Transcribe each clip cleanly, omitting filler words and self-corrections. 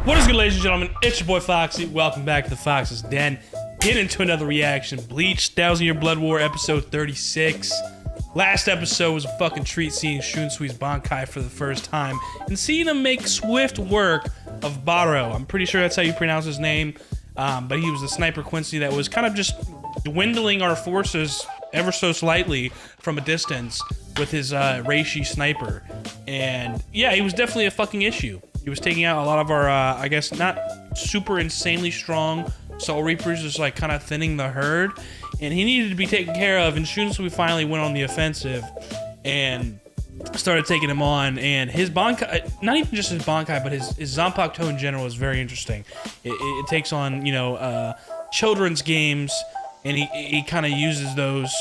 What is good, ladies and gentlemen? It's your boy Foxy. Welcome back to the Fox's Den. Get into another reaction. Bleach 1000 Year Blood War episode 36. Last episode was a fucking treat, seeing Shunsui's Bankai for the first time and seeing him make swift work of Baro. I'm pretty sure that's how you pronounce his name, but he was the sniper Quincy that was kind of just dwindling our forces ever so slightly from a distance with his Reishi sniper. And yeah, he was definitely a fucking issue. He was taking out a lot of our, I guess, not super insanely strong Soul Reapers, just like kind of thinning the herd. And he needed to be taken care of. And Shunsui finally went on the offensive and started taking him on. And his Bankai, not even just his Bankai, but his Zanpakuto in general is very interesting. It takes on, you know, children's games, and he kind of uses those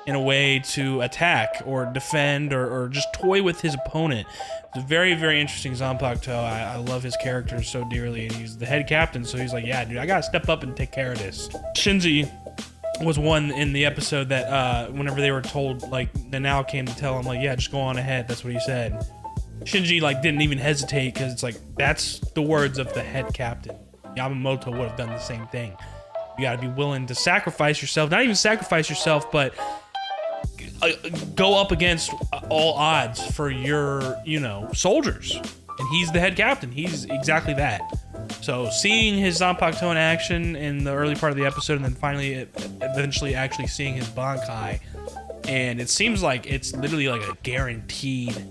in a way to attack or defend or just toy with his opponent. It's a very, very interesting Zanpakuto. I love his character so dearly, and he's the head captain, so he's like, yeah, dude, I gotta step up and take care of this. Shinji was one in the episode that whenever they were told, like, Nanao came to tell him, like, yeah, just go on ahead, that's what he said. Shinji, like, didn't even hesitate, because it's like, that's the words of the head captain. Yamamoto would have done the same thing. You gotta be willing to sacrifice yourself, not even sacrifice yourself, but go up against all odds for your, you know, soldiers. And he's the head captain. He's exactly that. So seeing his Zanpakuto in action in the early part of the episode, and then finally, eventually actually seeing his Bankai, and it seems like it's literally like a guaranteed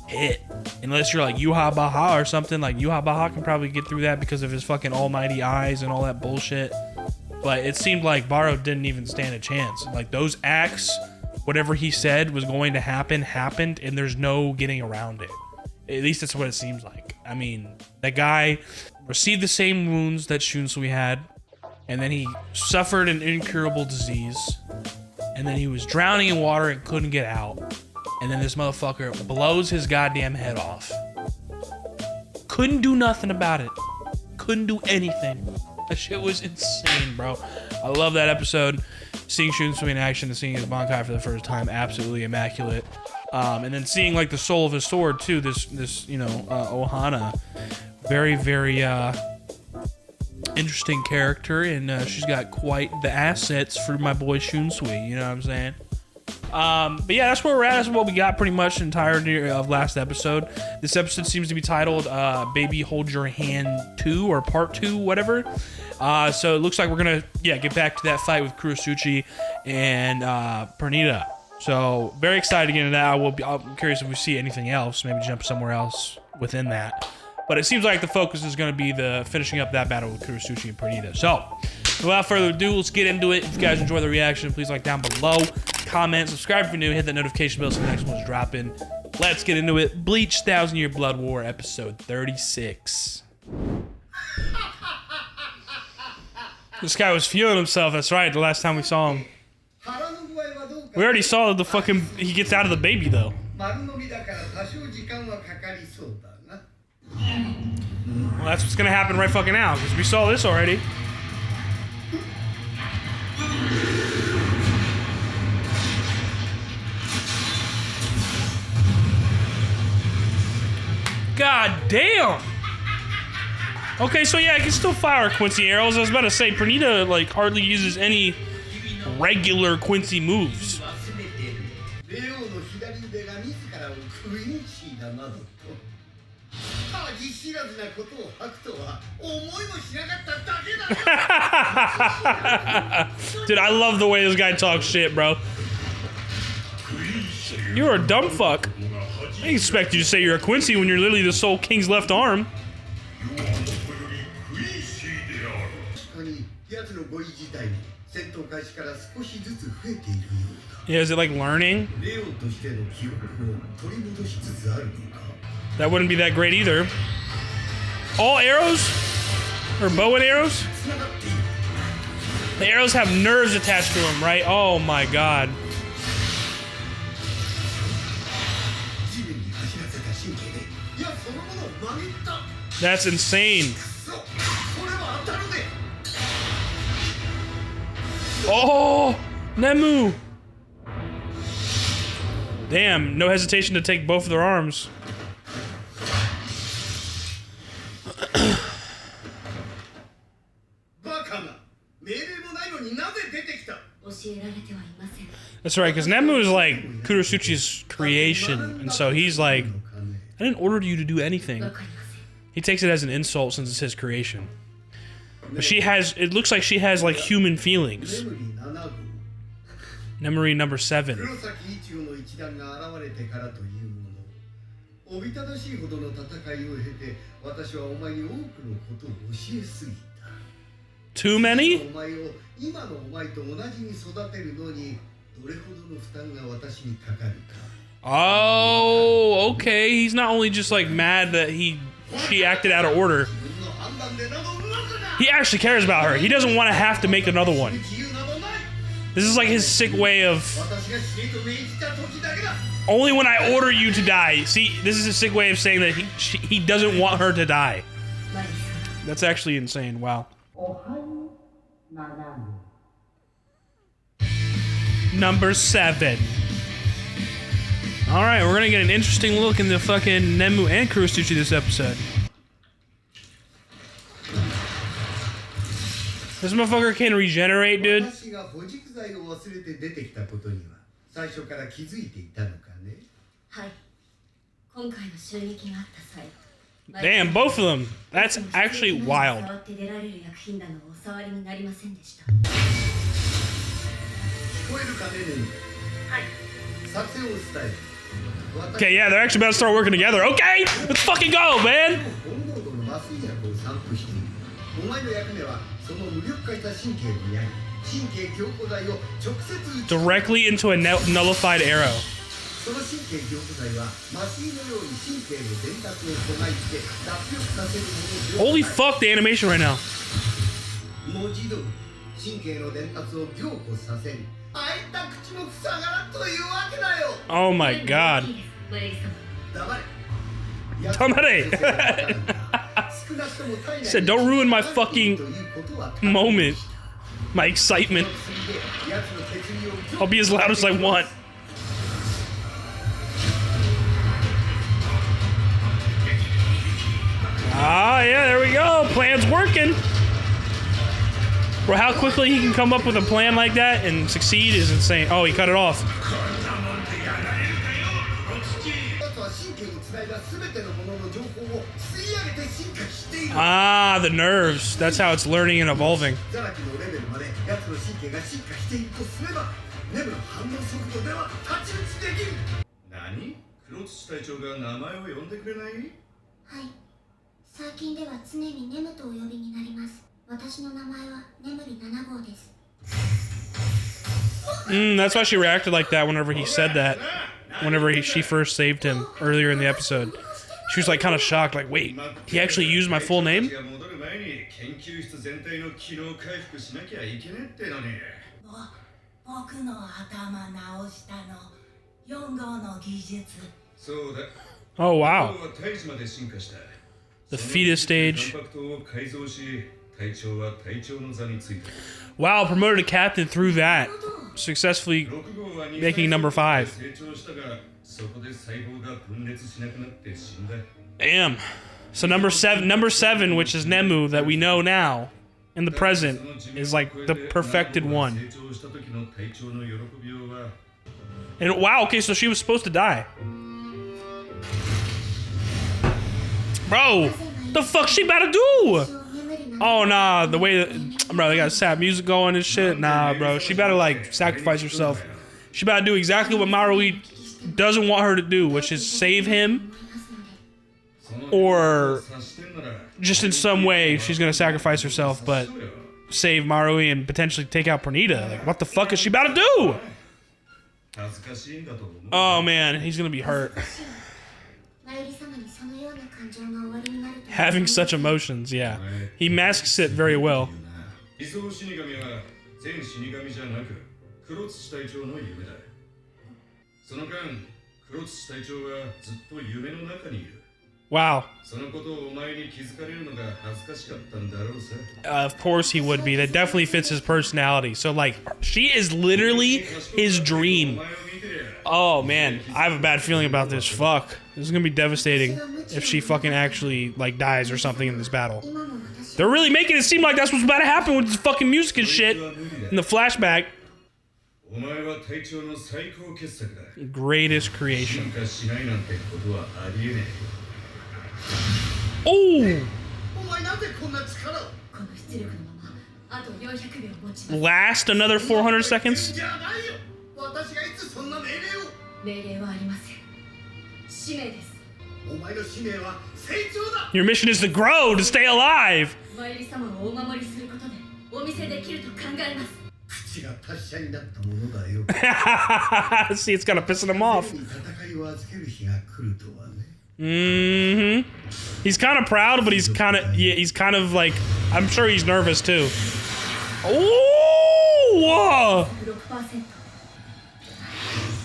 hit. Unless you're like Yuha Baha or something. Like Yuha Baha can probably get through that because of his fucking almighty eyes and all that bullshit. But it seemed like Baro didn't even stand a chance. Like those acts, whatever he said was going to happen, happened, and there's no getting around it. At least that's what it seems like. I mean, that guy received the same wounds that Shunsui had, and then he suffered an incurable disease, and then he was drowning in water and couldn't get out, and then this motherfucker blows his goddamn head off. Couldn't do nothing about it. Couldn't do anything. That shit was insane, bro. I love that episode. Seeing Shunsui in action and seeing his Bankai for the first time, absolutely immaculate. And then seeing like the soul of his sword too. This you know, Ohana, very, very interesting character, and she's got quite the assets for my boy Shunsui. You know what I'm saying? But yeah, that's where we're at. That's what we got pretty much the entirety of last episode. This episode seems to be titled Baby Hold Your Hand 2 or Part 2, whatever. So it looks like we're gonna, yeah, get back to that fight with Kurotsuchi and Pernida. So very excited to get into that. I'm curious if we see anything else, maybe jump somewhere else within that. But it seems like the focus is gonna be the finishing up that battle with Kurotsuchi and Pernida. So without further ado, let's get into it. If you guys enjoy the reaction, please like down below, comment, subscribe if you're new, hit that notification bell so the next one's dropping. Let's get into it. Bleach 1000 Year Blood War episode 36. This guy was feeling himself, that's right, the last time we saw him. We already saw the fucking, he gets out of the baby though. Well, that's what's gonna happen right fucking now, because we saw this already. God damn! Okay, so yeah, I can still fire Quincy arrows. I was about to say, Pernida, like, hardly uses any regular Quincy moves. Dude, I love the way this guy talks shit, bro. You're a dumb fuck. I expect you to say you're a Quincy when you're literally the Soul King's left arm. Yeah, is it like learning? That wouldn't be that great either. All arrows? Or bow and arrows? The arrows have nerves attached to them, right? Oh my god. That's insane. Oh, Nemu. Damn, no hesitation to take both of their arms. That's right, because Nemu is like Kurotsuchi's creation, and so he's like, I didn't order you to do anything. He takes it as an insult since it's his creation. But she has, it looks like she has like human feelings. Nemuri number 7. Too many? Oh, okay. He's not only just like mad that she acted out of order. He actually cares about her. He doesn't want to have to make another one. This is like his sick way of only when I order you to die. See, this is a sick way of saying that he doesn't want her to die. That's actually insane. Wow. Number 7. All right, we're gonna get an interesting look into fucking Nemu and Kurotsuchi this episode. This motherfucker can regenerate, dude. Damn, both of them. That's actually wild. Okay, yeah, they're actually about to start working together. Okay, let's fucking go, man. Directly into a nullified arrow. Holy fuck, the animation right now. Oh my god. He said, don't ruin my fucking moment. My excitement. I'll be as loud as I want. Ah, yeah, there we go. Plan's working. Bro, how quickly he can come up with a plan like that and succeed is insane. Oh, he cut it off. Ah, the nerves. That's how it's learning and evolving. That's why she reacted like that whenever he said that. Whenever she first saved him earlier in the episode. She was like kind of shocked, like, wait, he actually used my full name? Oh, wow. The fetus stage. Wow, promoted to captain through that. Successfully making number 5. Damn. So number 7, which is Nemu, that we know now, in the present, is like the perfected one. And wow, okay, so she was supposed to die. Bro, the fuck she about to do? Oh nah, the way that, bro, they got sad music going and shit. Nah, bro, she better like sacrifice herself. She better do exactly what Marui doesn't want her to do, which is save him, or just in some way she's gonna sacrifice herself, but save Marui and potentially take out Pernida. Like, what the fuck is she about to do? Oh man, he's gonna be hurt. Having such emotions, yeah. He masks it very well. Wow. Of course he would be. That definitely fits his personality. So, like, she is literally his dream. Oh, man. I have a bad feeling about this. Fuck. This is gonna be devastating. if she fucking actually like dies or something in this battle. They're really making it seem like that's what's about to happen with this fucking music and shit in the flashback. Greatest creation. Oh! Last another 400 seconds? Your mission is to grow, to stay alive. See, it's kind of pissing him off. Mm-hmm. He's kind of proud, but he's kind of, yeah, he's kind of like, I'm sure he's nervous too. Oh!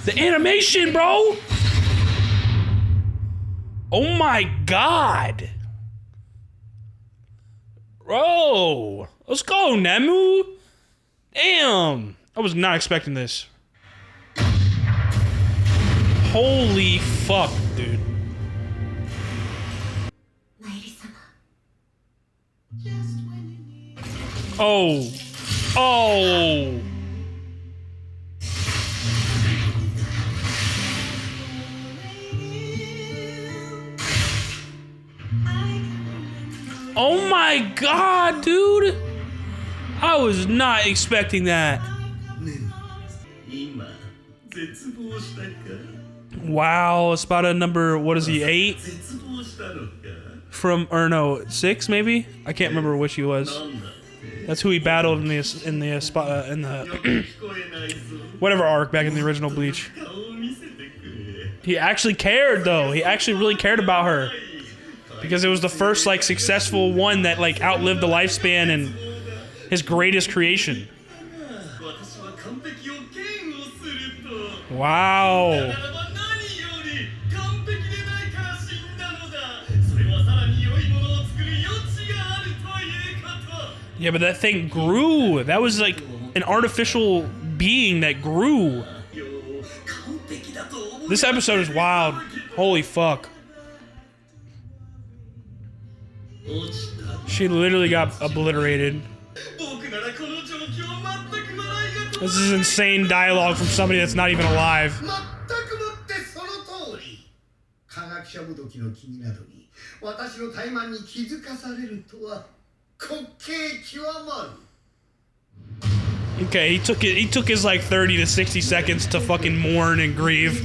The animation, bro! Oh my god! Bro! Let's go, Nemu! Damn! I was not expecting this. Holy fuck, dude. Oh. Oh. Oh my god, dude. I was not expecting that. Wow, Espada number, what is he, 8? From, or no, 6 maybe? I can't remember which he was. That's who he battled in the whatever arc back in the original Bleach. He actually cared though. He actually really cared about her. Because it was the first like successful one that like outlived the lifespan and his greatest creation. Wow. Yeah, but that thing grew. That was like an artificial being that grew. This episode is wild. Holy fuck. She literally got obliterated. This is insane dialogue from somebody that's not even alive. Okay, he took his like 30 to 60 seconds to fucking mourn and grieve.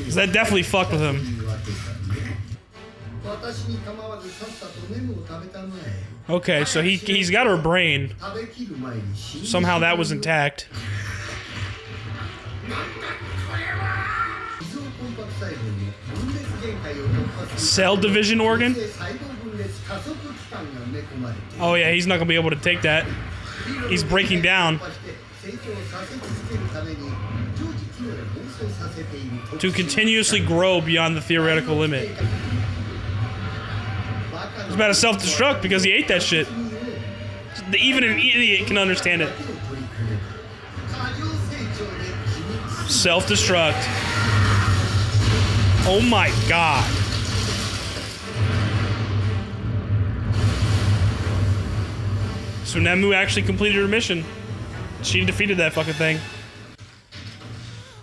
'Cause that definitely fucked with him. Okay, so he's got her brain. Somehow that was intact. Cell division organ? Oh yeah, he's not gonna be able to take that. He's breaking down. To continuously grow beyond the theoretical limit. He's about to self-destruct because he ate that shit. Even an idiot can understand it. Self-destruct. Oh my god. So Nemu actually completed her mission. She defeated that fucking thing.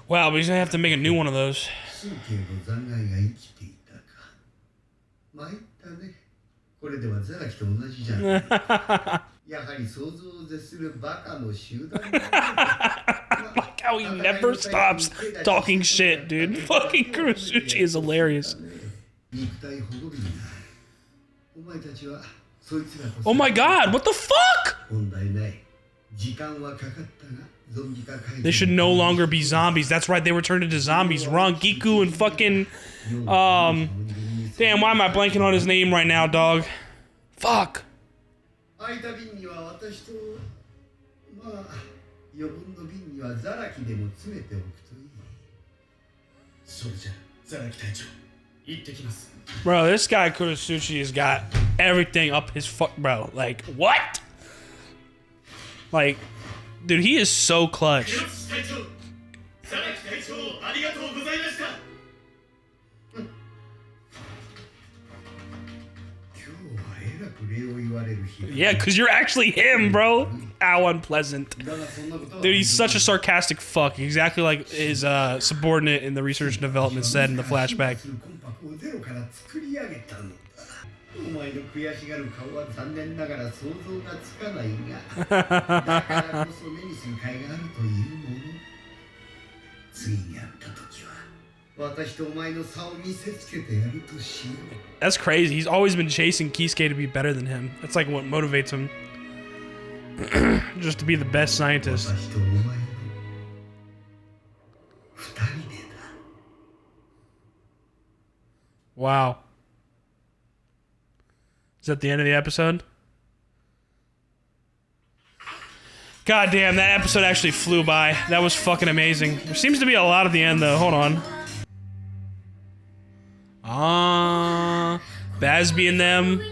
Wow, but he's gonna have to make a new one of those. Like how he never stops talking shit, dude. Fucking Kurotsuchi is hilarious. Oh my god, what the fuck? They should no longer be zombies. That's right, they were turned into zombies. Rangiku and fucking... Damn, why am I blanking on his name right now, dog? Fuck. Bro, this guy Kurotsuchi has got everything up his fuck, bro. Like, what? Like, dude, he is so clutch. Yeah, because you're actually him, bro. How unpleasant. Dude, he's such a sarcastic fuck. Exactly like his subordinate in the research and development said in the flashback. That's crazy. He's always been chasing Kisuke to be better than him. That's like what motivates him. Just to be the best scientist. Wow. Is that the end of the episode? God damn, that episode actually flew by. That was fucking amazing. There seems to be a lot at the end though. Hold on. Basby and them.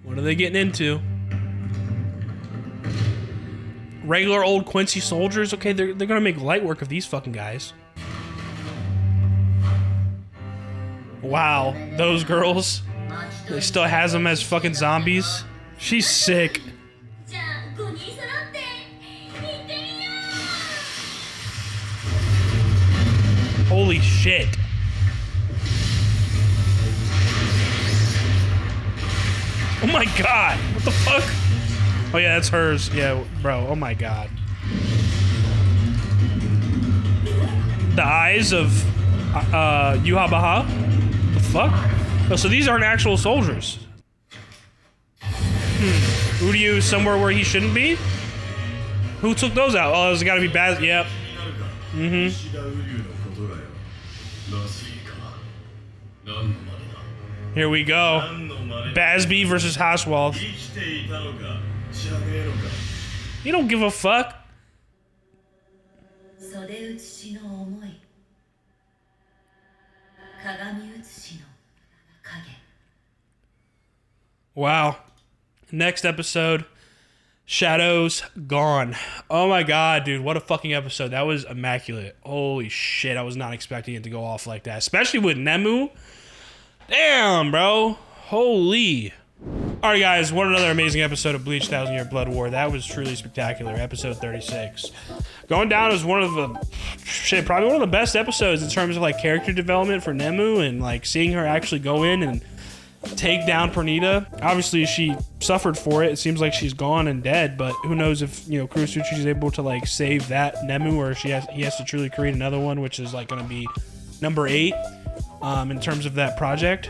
What are they getting into? Regular old Quincy soldiers? Okay, they're gonna make light work of these fucking guys. Wow, those girls. They still has them as fucking zombies. She's sick. Holy shit. Oh my god, what the fuck? Oh yeah, that's hers. Yeah, bro, oh my god. The eyes of Yuhabaha? The fuck? Oh, so these aren't actual soldiers. Uryu somewhere where he shouldn't be? Who took those out? Oh, there's gotta be Baz. Yep. Here we go. Basby versus Haswell. You don't give a fuck. Wow. Next episode, Shadows Gone. Oh my god, dude, what a fucking episode. That was immaculate. Holy shit, I was not expecting it to go off like that, especially with Nemu. Damn, bro. Holy. Alright guys, what another amazing episode of Bleach 1000 Year Blood War. That was truly spectacular. Episode 36. Going down as one of the, shit, probably one of the best episodes in terms of like character development for Nemu and like seeing her actually go in and take down Pernida. Obviously she suffered for it. It seems like she's gone and dead, but who knows if, you know, Kurotsuchi is able to like save that Nemu, or he has to truly create another one, which is like going to be number 8 in terms of that project.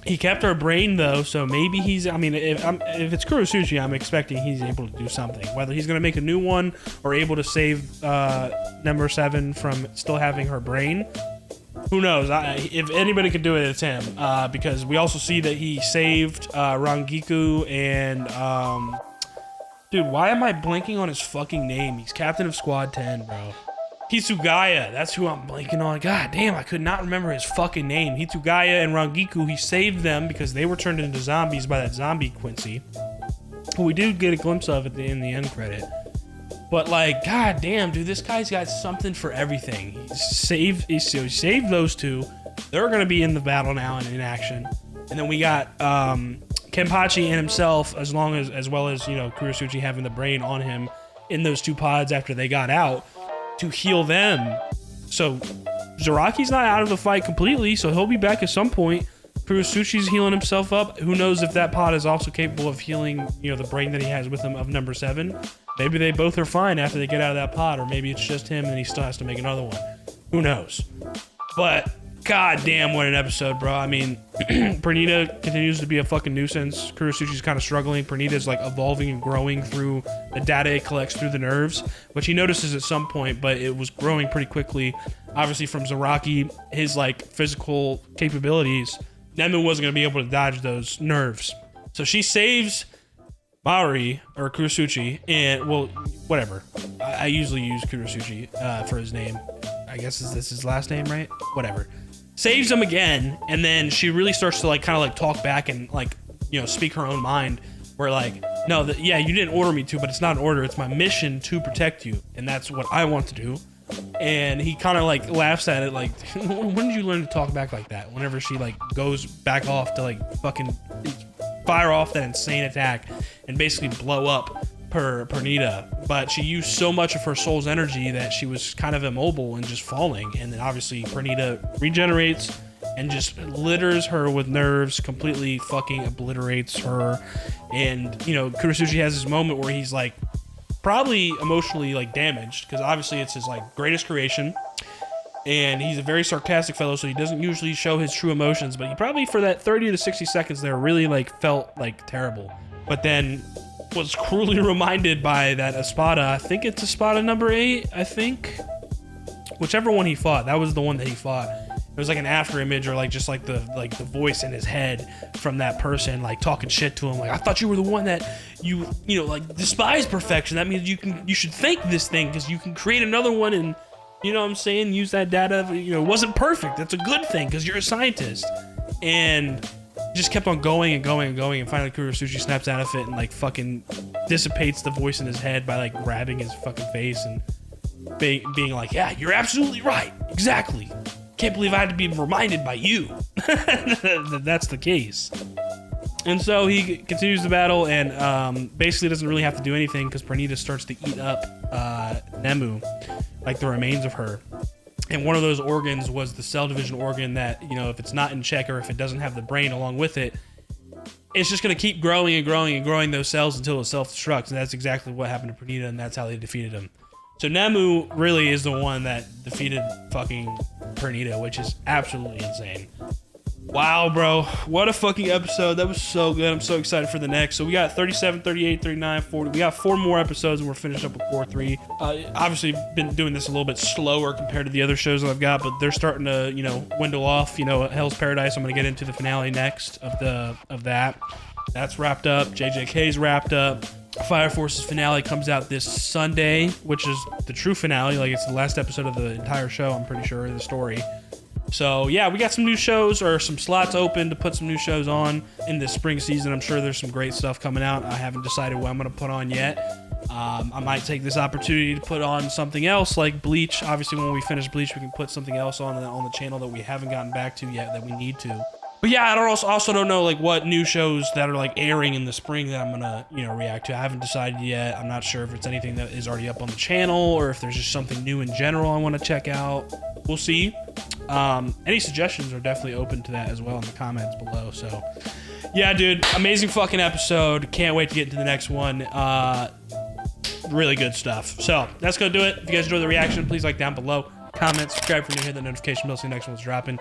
He kept her brain though, so maybe he's, I mean, if it's Kurotsuchi, I'm expecting he's able to do something. Whether he's going to make a new one or able to save number 7 from still having her brain, who knows? If anybody could do it, it's him. Because we also see that he saved Rangiku and, dude, why am I blanking on his fucking name? He's captain of Squad 10, bro. Hitsugaya, that's who I'm blanking on. God damn, I could not remember his fucking name. Hitsugaya and Rangiku, he saved them because they were turned into zombies by that zombie Quincy, who we do get a glimpse of in the end credit. But like, god damn, dude, this guy's got something for everything. He saved those two. They're gonna be in the battle now and in action. And then we got Kenpachi and himself, as well as, you know, Kurotsuchi having the brain on him in those 2 pods after they got out, to heal them. So Zaraki's not out of the fight completely, so he'll be back at some point. Kurotsuchi's healing himself up. Who knows if that pod is also capable of healing, you know, the brain that he has with him of number 7. Maybe they both are fine after they get out of that pod, or maybe it's just him and he still has to make another one. Who knows? But god damn, what an episode, bro. I mean, Pernida continues to be a fucking nuisance. Kurotsuchi's kind of struggling. Pernida's like evolving and growing through the data it collects through the nerves, which he notices at some point, but it was growing pretty quickly. Obviously from Zaraki, his like physical capabilities, Nemu wasn't going to be able to dodge those nerves. So she saves Maori, or Kurotsuchi, and, well, whatever. I usually use Kurotsuchi for his name. I guess is this his last name, right? Whatever. Saves him again, and then she really starts to like kind of like talk back and like, you know, speak her own mind. Where like, no, yeah, you didn't order me to, but it's not an order. It's my mission to protect you, and that's what I want to do. And he kind of like laughs at it, like, when did you learn to talk back like that? Whenever she like goes back off to like fucking fire off that insane attack and basically blow up Pernida, but she used so much of her soul's energy that she was kind of immobile and just falling. And then obviously Pernida regenerates and just litters her with nerves, completely fucking obliterates her. And you know, Kurotsuchi has this moment where he's like probably emotionally like damaged, because obviously it's his like greatest creation, and he's a very sarcastic fellow, so he doesn't usually show his true emotions, but he probably for that 30 to 60 seconds there really like felt like terrible. But then was cruelly reminded by that Espada. I think it's Espada number 8, I think. Whichever one he fought, that was the one that he fought. It was like an after image, or like just like the voice in his head from that person like talking shit to him, like, I thought you were the one that you know, like despise perfection. That means you should thank this thing because you can create another one, and you know what I'm saying, use that data. You know, it wasn't perfect. That's a good thing because you're a scientist. And just kept on going and going and going, and finally Kurotsuchi snaps out of it and like fucking dissipates the voice in his head by like grabbing his fucking face and being like, yeah, you're absolutely right, exactly, can't believe I had to be reminded by you. That's the case. And so he continues the battle and basically doesn't really have to do anything because Pernida starts to eat up Nemu, like the remains of her. And one of those organs was the cell division organ that, you know, if it's not in check or if it doesn't have the brain along with it, it's just going to keep growing and growing and growing those cells until it self-destructs. And that's exactly what happened to Pernida, and that's how they defeated him. So Nemu really is the one that defeated fucking Pernida, which is absolutely insane. Wow, bro. What a fucking episode. That was so good. I'm so excited for the next. So we got 37, 38, 39, 40. We got 4 more episodes and we're finished up with core 3. Obviously, been doing this a little bit slower compared to the other shows that I've got, but they're starting to, you know, dwindle off. You know, Hell's Paradise, I'm going to get into the finale next of that. That's wrapped up. JJK's wrapped up. Fire Force's finale comes out this Sunday, which is the true finale. Like, it's the last episode of the entire show, I'm pretty sure, the story. So yeah, we got some new shows, or some slots open to put some new shows on in this spring season. I'm sure there's some great stuff coming out. I haven't decided what I'm going to put on yet. I might take this opportunity to put on something else like Bleach. Obviously, when we finish Bleach, we can put something else on the channel that we haven't gotten back to yet that we need to. But yeah, I also don't know like what new shows that are like airing in the spring that I'm gonna, you know, react to. I haven't decided yet. I'm not sure if it's anything that is already up on the channel or if there's just something new in general I want to check out. We'll see. Any suggestions are definitely open to that as well in the comments below. So yeah, dude, amazing fucking episode. Can't wait to get into the next one. Really good stuff. So that's gonna do it. If you guys enjoyed the reaction, please like down below. Comment, subscribe for new, hit the notification bell so the next one's dropping.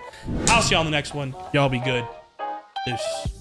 I'll see y'all on the next one. Y'all be good. Deuces.